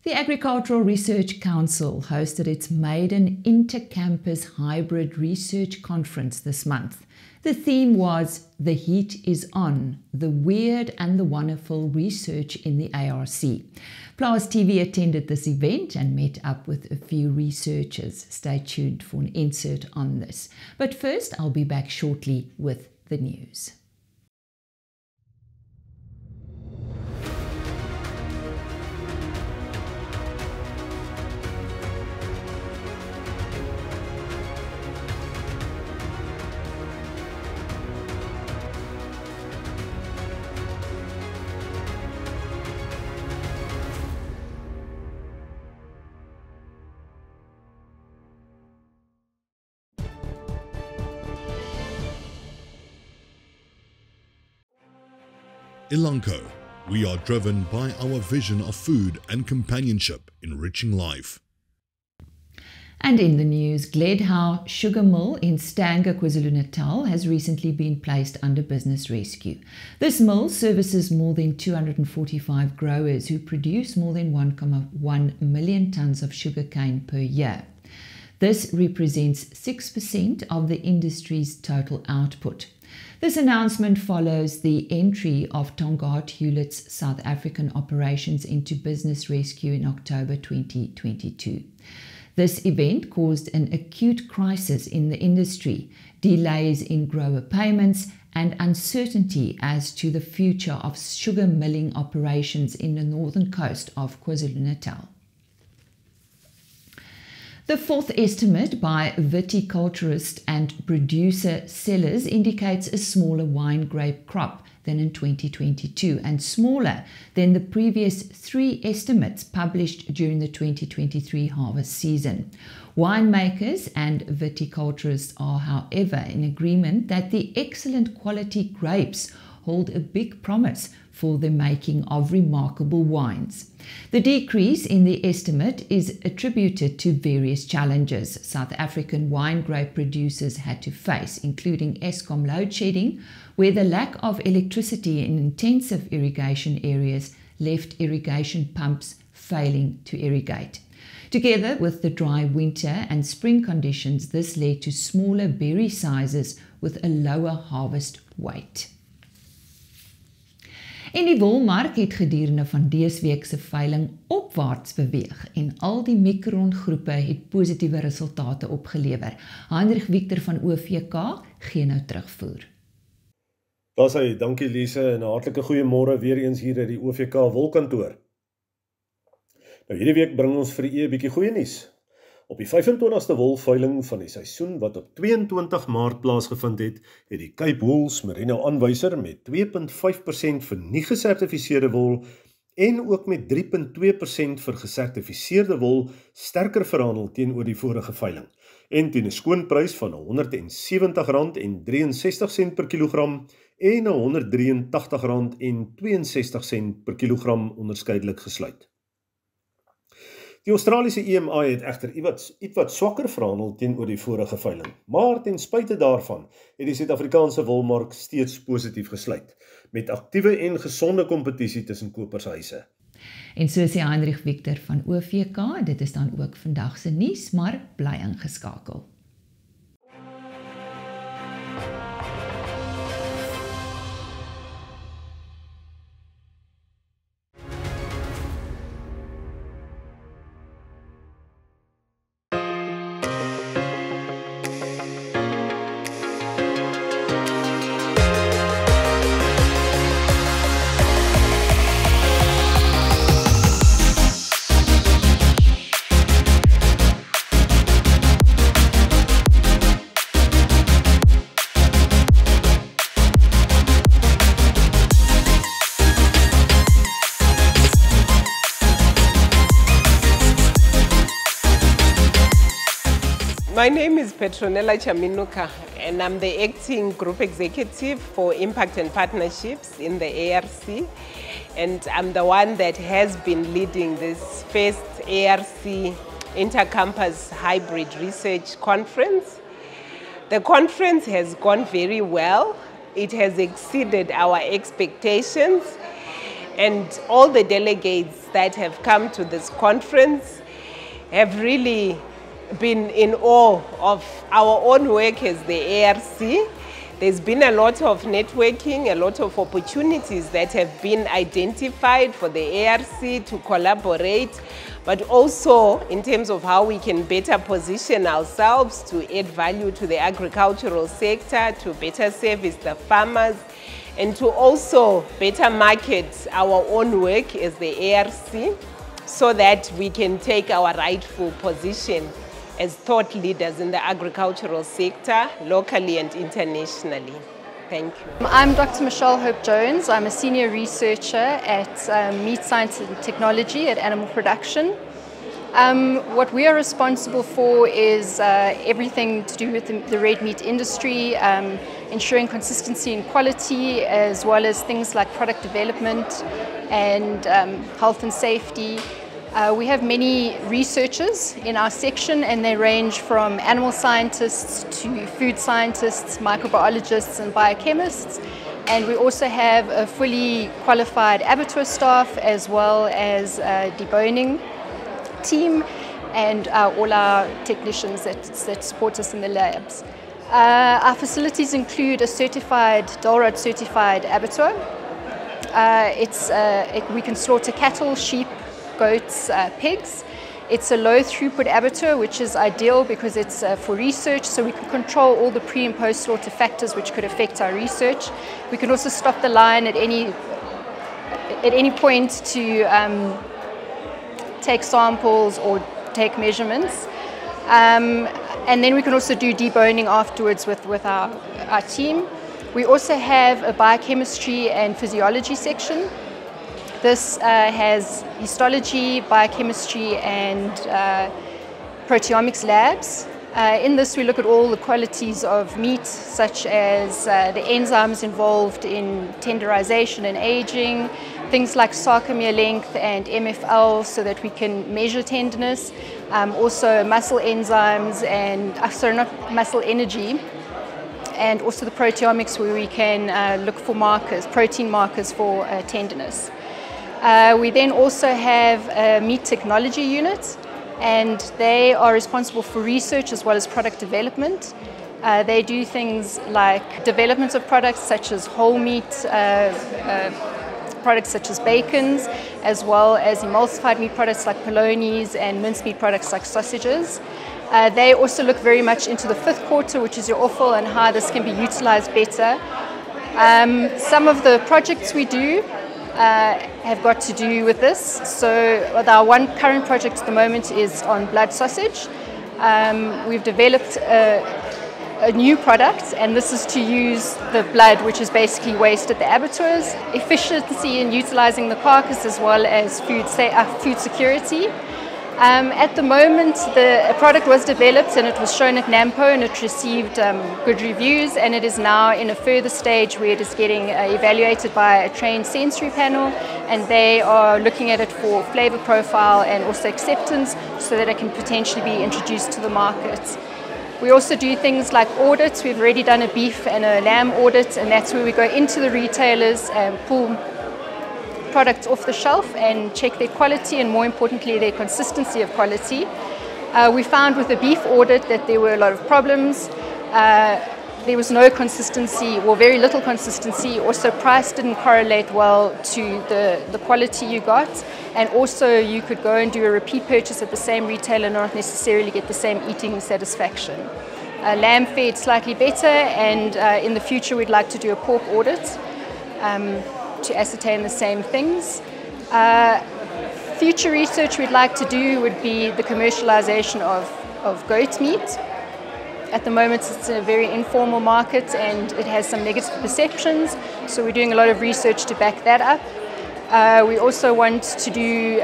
The Agricultural Research Council hosted its maiden inter-campus hybrid research conference this month. The theme was "The Heat is On, the Weird and the Wonderful Research in the ARC." Plaas TV attended this event and met up with a few researchers. Stay tuned for an insert on this. But first, I'll be back shortly with the news. Elanco, we are driven by our vision of food and companionship, enriching life. And in the news, Gledhow Sugar Mill in Stanger, KwaZulu-Natal has recently been placed under business rescue. This mill services more than 245 growers who produce more than 1.1 million tonnes of sugarcane per year. This represents 6% of the industry's total output. This announcement follows the entry of Tongaat Hewlett's South African operations into business rescue in October 2022. This event caused an acute crisis in the industry, delays in grower payments, and uncertainty as to the future of sugar milling operations in the northern coast of KwaZulu-Natal. The fourth estimate by viticulturist and producer Sellers indicates a smaller wine grape crop than in 2022 and smaller than the previous three estimates published during the 2023 harvest season. Winemakers and viticulturists are, however, in agreement that the excellent quality grapes hold a big promise for the making of remarkable wines. The decrease in the estimate is attributed to various challenges South African wine grape producers had to face, including Eskom load shedding, where the lack of electricity in intensive irrigation areas left irrigation pumps failing to irrigate. Together with the dry winter and spring conditions, this led to smaller berry sizes with a lower harvest weight. En die wolmark het gedurende van dese week se veiling opwaarts beweeg en al die mikrongroepe het positiewe resultate opgelewer. Heinrich Victor van OVK gee nou terugvoer. Dankie Lise en 'n hartlike goeiemôre weer eens hier uit die OVK wolkantoor. Nou hierdie week bring ons vir u 'n bietjie goeie nuus. Op die 25ste wolveiling van die seisoen wat op 22 Maart plaasgevind het, het die Cape Wools Merino aanwyser met 2.5% vir nie gesertifiseerde wol en ook met 3.2% vir gesertifiseerde wol sterker verhandel teenoor die vorige veiling en teen 'n skoonprys van R170.63 per kilogram en R183.62 per kilogram onderskeidelik gesluit. Die Australiese EMA het egter ietwat swakker verhandel teenoor die vorige veiling, maar ten spyte daarvan het die Suid-Afrikaanse wolmark steeds positief gesluit, met aktiewe en gesonde kompetisie tussen kopershuise. En so sê Heinrich Victor van OVK, dit is dan ook vandag se nuus, maar bly ingeskakel. My name is Petronella Chaminuka, and I'm the Acting Group Executive for Impact and Partnerships in the ARC. And I'm the one that has been leading this first ARC Intercampus Hybrid Research Conference. The conference has gone very well. It has exceeded our expectations. And all the delegates that have come to this conference have really been in awe of our own work as the ARC. There's been a lot of networking, a lot of opportunities that have been identified for the ARC to collaborate, but also in terms of how we can better position ourselves to add value to the agricultural sector, to better service the farmers, and to also better market our own work as the ARC so that we can take our rightful position as thought leaders in the agricultural sector, locally and internationally. Thank you. I'm Dr. Michelle Hope-Jones. I'm a senior researcher at Meat Science and Technology at Animal Production. What we are responsible for is everything to do with the red meat industry, ensuring consistency and quality, as well as things like product development and health and safety. We have many researchers in our section, and they range from animal scientists to food scientists, microbiologists and biochemists. And we also have a fully qualified abattoir staff as well as a deboning team and all our technicians that support us in the labs. Our facilities include a certified, DOLROD certified abattoir. We can slaughter cattle, sheep, goats, pigs. It's a low throughput abattoir, which is ideal because it's for research, so we can control all the pre and post slaughter factors which could affect our research. We can also stop the line at any point to take samples or take measurements. And then we can also do deboning afterwards with our team. We also have a biochemistry and physiology section. This has histology, biochemistry and proteomics labs. In this we look at all the qualities of meat, such as the enzymes involved in tenderization and aging, things like sarcomere length and MFL so that we can measure tenderness, also muscle enzymes and, not muscle energy, and also the proteomics where we can look for markers, protein markers for tenderness. We then also have a meat technology unit, and they are responsible for research as well as product development. They do things like development of products such as whole meat, products such as bacons, as well as emulsified meat products like polonies and mincemeat products like sausages. They also look very much into the fifth quarter, which is your offal, and how this can be utilized better. Some of the projects we do have got to do with this. So our one current project at the moment is on blood sausage. We've developed a new product, and this is to use the blood, which is basically waste at the abattoirs, efficiency in utilizing the carcass as well as food security. At the moment, the product was developed and it was shown at NAMPO, and it received good reviews, and it is now in a further stage where it is getting evaluated by a trained sensory panel, and they are looking at it for flavor profile and also acceptance so that it can potentially be introduced to the market. We also do things like audits. We've already done a beef and a lamb audit, and that's where we go into the retailers and pull products off the shelf and check their quality and, more importantly, their consistency of quality. We found with the beef audit that there were a lot of problems. There was no consistency, or very little consistency. Also, price didn't correlate well to the quality you got, and also you could go and do a repeat purchase at the same retailer and not necessarily get the same eating satisfaction. Lamb fared slightly better, and in the future we'd like to do a pork audit to ascertain the same things. Future research we'd like to do would be the commercialization of goat meat. At the moment it's a very informal market and it has some negative perceptions, so we're doing a lot of research to back that up. We also want to do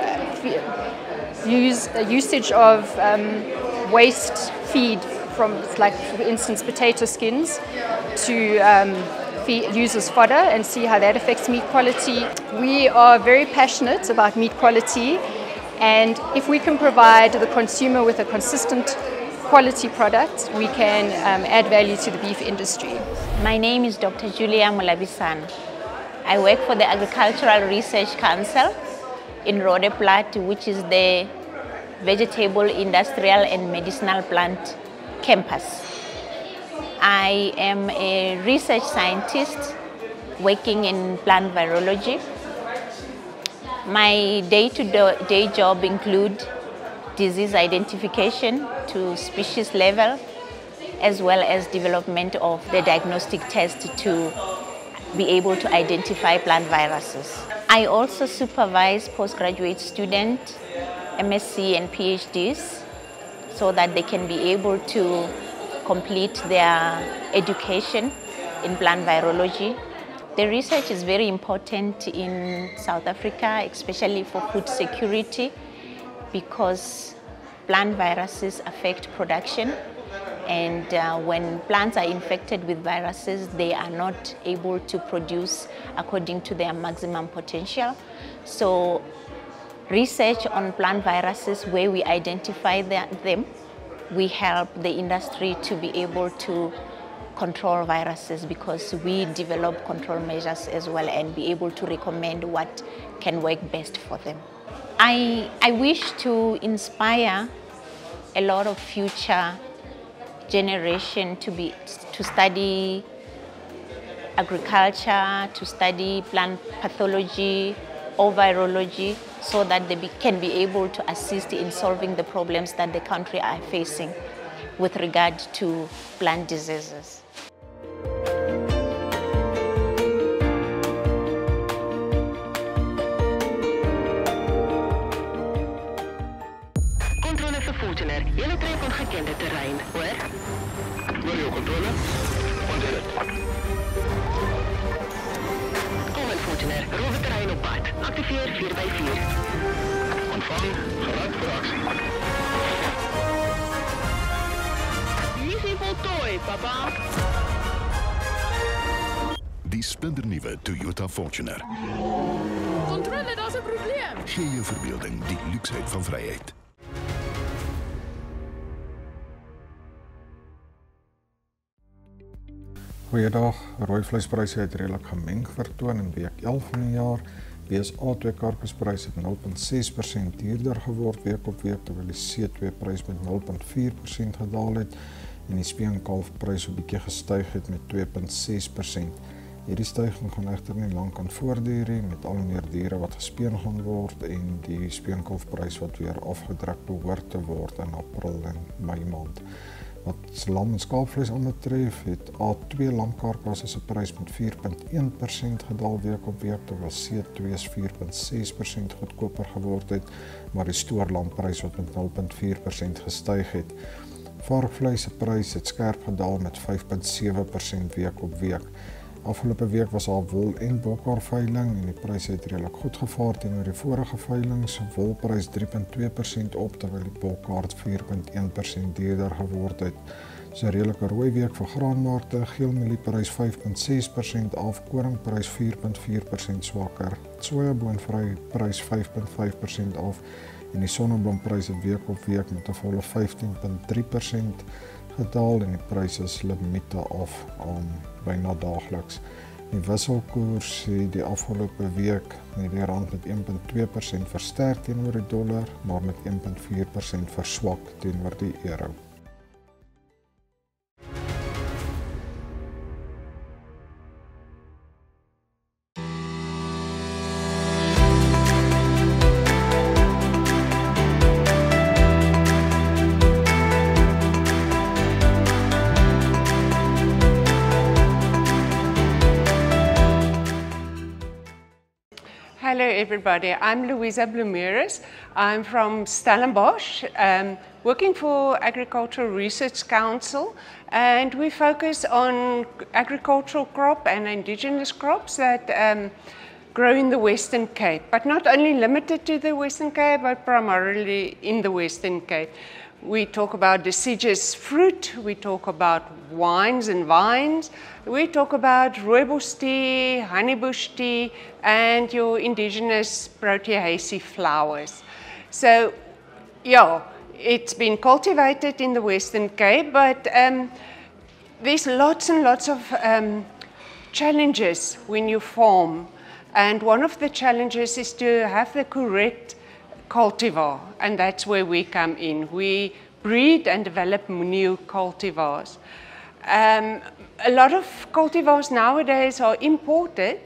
usage of waste feed from, like for instance, potato skins to use as fodder and see how that affects meat quality. We are very passionate about meat quality, and if we can provide the consumer with a consistent quality product, we can add value to the beef industry. My name is Dr. Julia Mulabisana. I work for the Agricultural Research Council in Plaas, which is the vegetable, industrial and medicinal plant campus. I am a research scientist working in plant virology. My day-to-day job include disease identification to species level, as well as development of the diagnostic test to be able to identify plant viruses. I also supervise postgraduate students, MSc and PhDs, so that they can be able to complete their education in plant virology. The research is very important in South Africa, especially for food security, because plant viruses affect production. And when plants are infected with viruses, they are not able to produce according to their maximum potential. So research on plant viruses, where we identify them, we help the industry to be able to control viruses, because we develop control measures as well and be able to recommend what can work best for them. I wish to inspire a lot of future generation to study agriculture, to study plant pathology or virology, so that they can be able to assist in solving the problems that the country are facing with regard to plant diseases. Controle vir Fortuner. Julle trek ongekende terrein, hoor? Hoor jou controle? Onder dit. Kom in Fortuner, rowe terrein op pad. Activeer 4x4. Ontvang, gereed vir actie. Missie voltooi, papa. Die splinternuwe Toyota Fortuner. Controle, daar's 'n probleem. Gee jou verbeelding die luksheid van vryheid. Goeiedag, rooi vleispryse het redelik gemeng vertoon in week 11 van die jaar. BSA2 karkaspryse het 0,6% duurder geword week op week, terwyl die C2 prys met 0,4% gedaal het en die speenkalfprys 'n bietjie gestyg het met 2,6%. Hierdie styging gaan egter nie lank aan voortduur nie, met al meer diere wat gespeen gaan word en die speenkalfprys wat weer afgedruk behoort te word in April en Mei maand. Wat lam en skaapvleis aanbetref, het A2 lamkarkasse se prys met 4,1% gedaal week op week, terwyl C2 4,6% goedkoper geword het, maar die stoorlamprys wat met 0,4% gestyg het. Varkvleis se prys het skerp gedaal met 5,7% week op week. Afgelope week was daar wol en bokhaar veiling en die pryse het redelik goed gevaar teenoor die vorige veilings. Wolprys 3,2% op, terwyl die bokhaar 4,1% duurder geword het. Dis 'n redelike rooi week vir graanmarkte. Geelmielie-prys 5,6% af, koringprys 4,4% swakker. Sojaboonprys 5,5% af en die sonneblomprys het week op week met 'n volle 15,3% gedaal en die pryse is limiete af byna daagliks. Die wisselkoers het die afgelope week met die rand met 1,2% versterk teenoor die dollar, maar met 1,4% verswak teenoor die euro. Hello everybody, I'm Louisa Blumeris. I'm from Stellenbosch, working for Agricultural Research Council, and we focus on agricultural crop and indigenous crops that grow in the Western Cape, but not only limited to the Western Cape, but primarily in the Western Cape. We talk about deciduous fruit, we talk about wines and vines, we talk about rooibos tea, honeybush tea, and your indigenous proteaceae flowers. So, yeah, it's been cultivated in the Western Cape, but there's lots and lots of challenges when you farm And one of the challenges is to have the correct cultivar, and that's where we come in. We breed and develop new cultivars. A lot of cultivars nowadays are imported,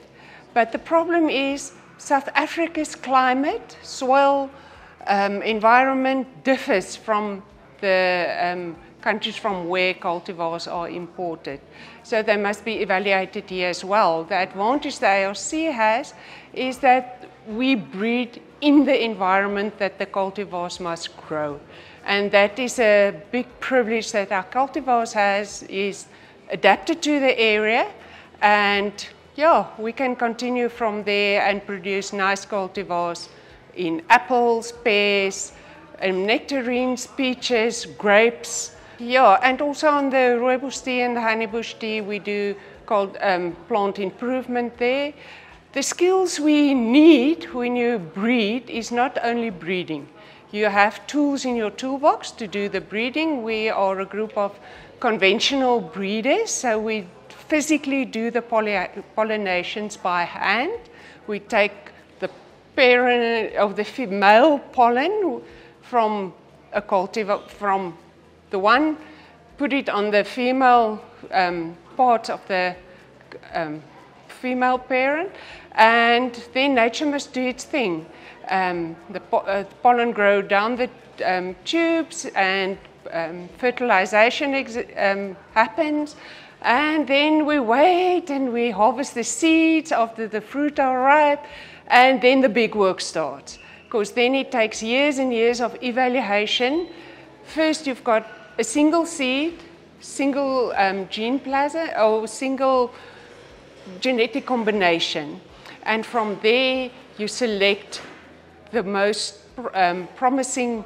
but the problem is South Africa's climate, soil, environment differs from the countries from where cultivars are imported. So they must be evaluated here as well. The advantage the ARC has is that we breed in the environment that the cultivars must grow. And that is a big privilege that our cultivars has, is adapted to the area, and yeah, we can continue from there and produce nice cultivars in apples, pears, nectarines, peaches, grapes. Yeah, and also on the rooibos tea and the honeybush tea, we do called plant improvement there. The skills we need when you breed is not only breeding. You have tools in your toolbox to do the breeding. We are a group of conventional breeders, so we physically do the pollinations by hand. We take the parent of the female pollen from a cultivar, from the one, put it on the female part of the female parent, and then nature must do its thing. The pollen grow down the tubes, and fertilization happens, and then we wait and we harvest the seeds after the fruit are ripe, and then the big work starts. Because then it takes years and years of evaluation. First you've got a single seed, single gene plasma, or single genetic combination, and from there you select the most promising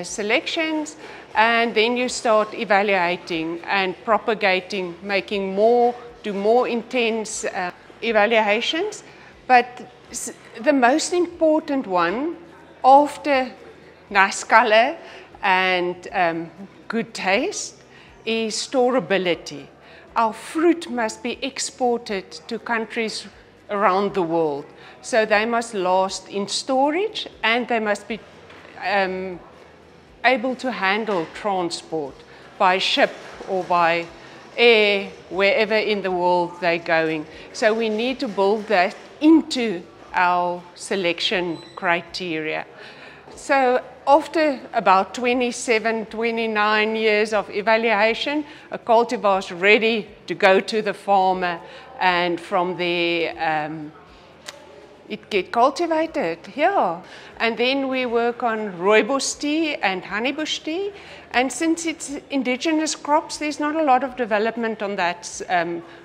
selections, and then you start evaluating and propagating, making more, do more intense evaluations. But the most important one, after nice color and good taste, is storability. Our fruit must be exported to countries around the world. So they must last in storage, and they must be able to handle transport by ship or by air, wherever in the world they're going. So we need to build that into our selection criteria. So after about 27, 29 years of evaluation, a cultivar is ready to go to the farmer, and from there it gets cultivated, yeah. And then we work on rooibos tea and honeybush tea, and since it's indigenous crops, there's not a lot of development on that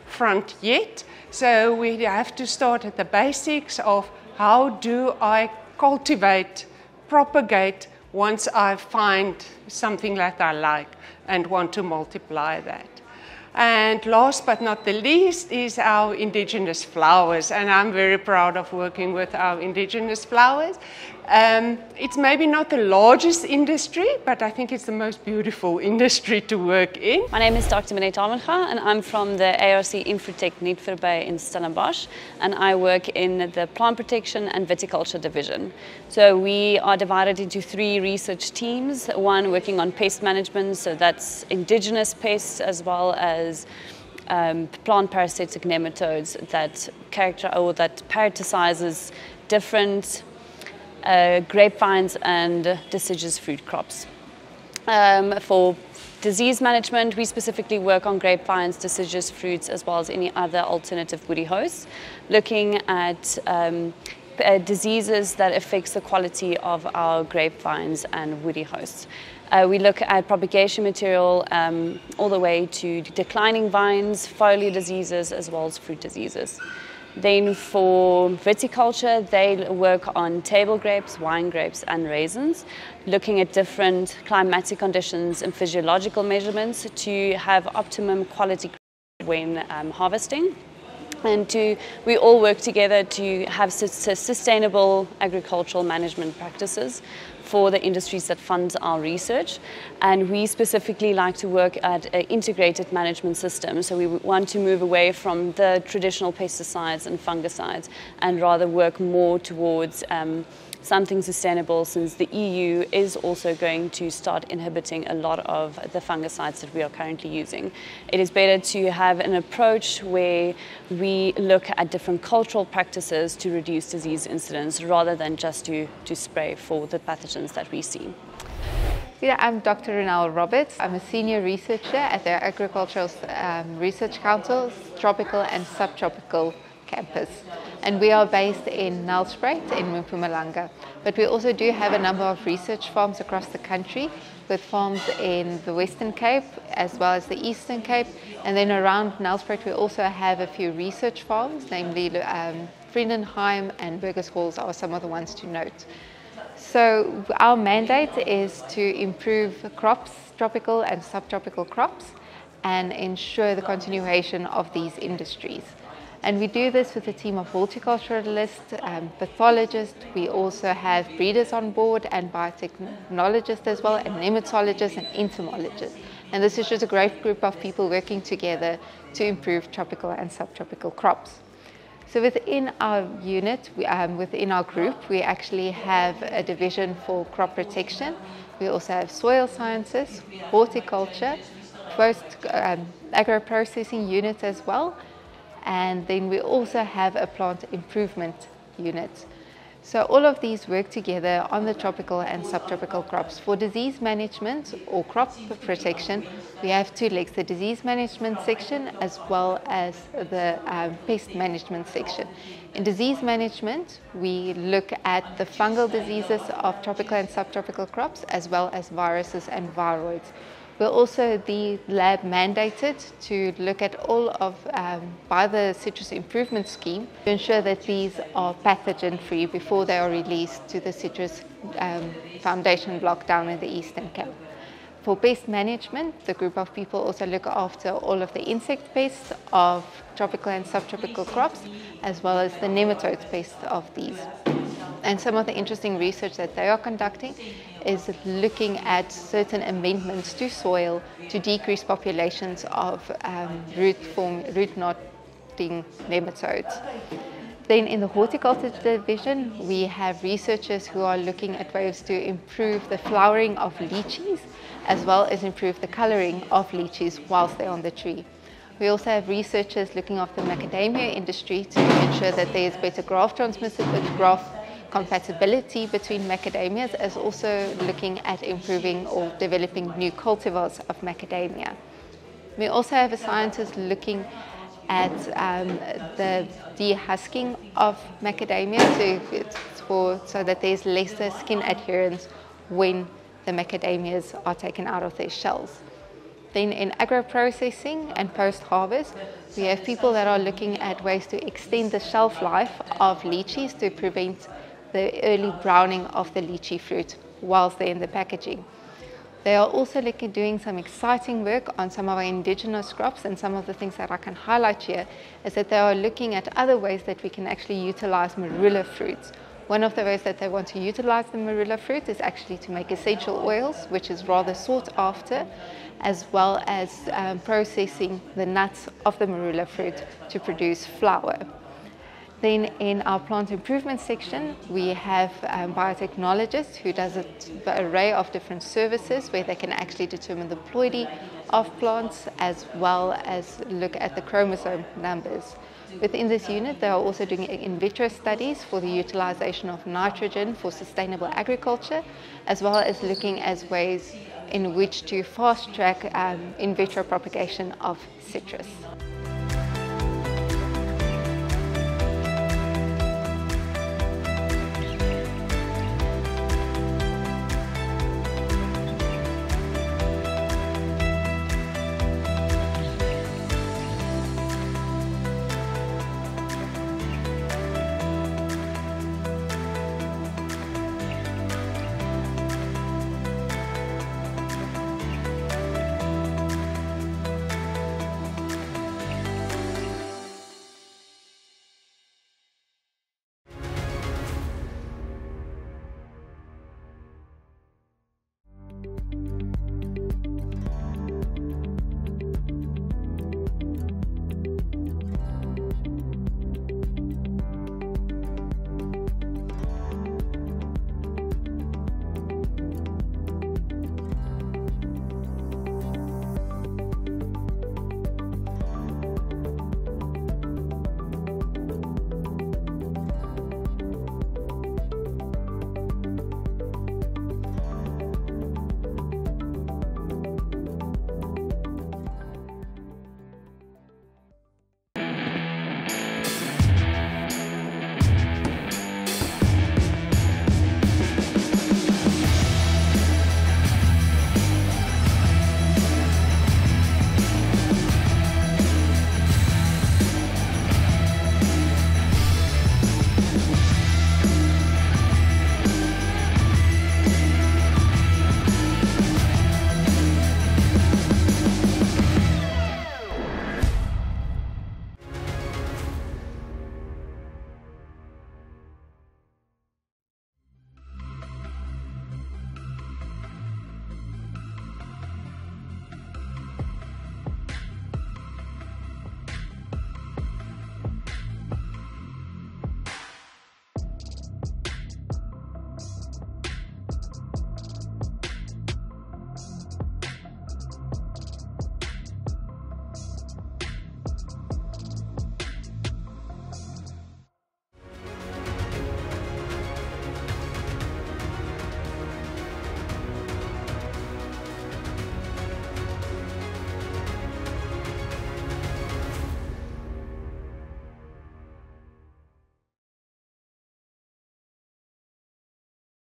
front yet. So we have to start at the basics of how do I cultivate, propagate, once I find something that I like and want to multiply that. And last but not the least is our indigenous flowers, and I'm very proud of working with our indigenous flowers. It's maybe not the largest industry, but I think it's the most beautiful industry to work in. My name is Dr. Manet Amenga, and I'm from the ARC Infruitec-Nietvoorbij in Stellenbosch, and I work in the plant protection and viticulture division. So we are divided into 3 research teams, one working on pest management, so that's indigenous pests, as well as plant parasitic nematodes that parasitizes different grapevines and deciduous fruit crops. For disease management, we specifically work on grapevines, deciduous fruits, as well as any other alternative woody hosts, looking at diseases that affects the quality of our grapevines and woody hosts. We look at propagation material all the way to declining vines, foliar diseases, as well as fruit diseases. Then for viticulture, they work on table grapes, wine grapes, and raisins, looking at different climatic conditions and physiological measurements to have optimum quality when harvesting. And we all work together to have sustainable agricultural management practices for the industries that fund our research, and we specifically like to work at an integrated management system. So we want to move away from the traditional pesticides and fungicides and rather work more towards something sustainable, since the EU is also going to start inhibiting a lot of the fungicides that we are currently using. It is better to have an approach where we look at different cultural practices to reduce disease incidence rather than just to spray for the pathogens that we see. Yeah, I'm Dr. Renelle Roberts. I'm a senior researcher at the Agricultural Research Council's Tropical and Subtropical campus, and we are based in Nelspruit in Mpumalanga, but we also do have a number of research farms across the country, with farms in the Western Cape as well as the Eastern Cape, and then around Nelspruit we also have a few research farms, namely Friedenheim and Burgershall are some of the ones to note. So our mandate is to improve crops, tropical and subtropical crops, and ensure the continuation of these industries. And we do this with a team of horticulturalists, pathologists. We also have breeders on board and biotechnologists as well, and nematologists and entomologists. And this is just a great group of people working together to improve tropical and subtropical crops. So within our unit, within our group, we actually have a division for crop protection. We also have soil sciences, horticulture, agro-processing units as well. And then we also have a plant improvement unit. So all of these work together on the tropical and subtropical crops. For disease management or crop protection, we have two legs, the disease management section as well as the pest management section. In disease management, we look at the fungal diseases of tropical and subtropical crops as well as viruses and viroids. We're also the lab mandated to look at all of, by the Citrus Improvement Scheme, to ensure that these are pathogen-free before they are released to the Citrus Foundation block down in the Eastern Cape. For pest management, the group of people also look after all of the insect pests of tropical and subtropical crops, as well as the nematode pests of these. And some of the interesting research that they are conducting is looking at certain amendments to soil to decrease populations of root-knotting nematodes. Then in the horticulture division, we have researchers who are looking at ways to improve the flowering of lychees, as well as improve the coloring of lychees whilst they're on the tree. We also have researchers looking after the macadamia industry to ensure that there is better graft compatibility between macadamias, as also looking at improving or developing new cultivars of macadamia. We also have a scientist looking at the dehusking of macadamia so that there's less skin adherence when the macadamias are taken out of their shells. Then in agro-processing and post-harvest, we have people that are looking at ways to extend the shelf life of lychees to prevent the early browning of the lychee fruit whilst they're in the packaging. They are also doing some exciting work on some of our indigenous crops, and some of the things that I can highlight here is that they are looking at other ways that we can actually utilize marula fruits. One of the ways that they want to utilize the marula fruit is actually to make essential oils, which is rather sought after, as well as processing the nuts of the marula fruit to produce flour. Then in our plant improvement section, we have biotechnologists who does an array of different services where they can actually determine the ploidy of plants, as well as look at the chromosome numbers. Within this unit, they are also doing in vitro studies for the utilization of nitrogen for sustainable agriculture, as well as looking at ways in which to fast track in vitro propagation of citrus.